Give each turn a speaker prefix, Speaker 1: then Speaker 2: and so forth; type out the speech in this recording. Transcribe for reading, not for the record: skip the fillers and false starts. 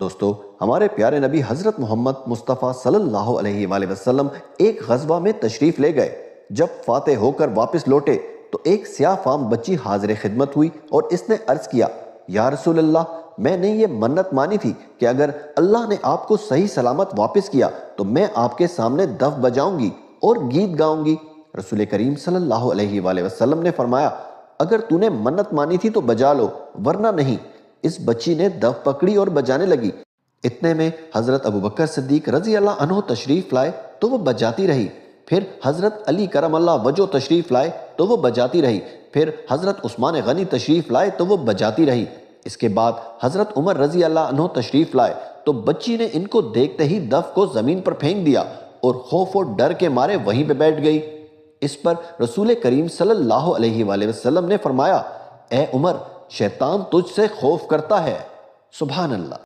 Speaker 1: दोस्तों, हमारे प्यारे नबी हजरत मोहम्मद मुस्तफ़ा सल्लल्लाहु अलैहि वसल्लम एक गज़वा में तशरीफ़ ले गए। जब फाते होकर वापस लौटे तो एक स्याह फाम बच्ची हाजिर खिदमत हुई और इसने अर्ज़ किया, या रसूल अल्लाह, मैंने ये मन्नत मानी थी कि अगर अल्लाह ने आपको सही सलामत वापस किया तो मैं आपके सामने दफ बजाऊंगी और गीत गाऊंगी। रसूल करीम सल्लल्लाहु अलैहि वसल्लम ने फरमाया, अगर तूने मन्नत मानी थी तो बजा लो, वरना नहीं। इस बच्ची ने दफ पकड़ी और बजाने लगी। इतने में हजरत अबू बकर सिद्दीक रजी अल्लाह अन्हु तशरीफ लाए तो वो बजाती रही। फिर हजरत अली करम अल्लाह वजो तशरीफ लाए तो वो बजाती रही। फिर हजरत उस्मान गनी तशरीफ लाए तो वो बजाती रही। इसके बाद हजरत उमर रजी अल्लाह अन्हु तशरीफ लाए तो बच्ची ने इनको देखते ही दफ को जमीन पर फेंक दिया और खौफ और डर के मारे वहीं पे बैठ गई। इस पर रसूल करीम सल्लल्लाहु अलैहि वसल्लम ने फरमाया, ए उमर, शैतान तुझसे खौफ करता है। सुभान अल्लाह।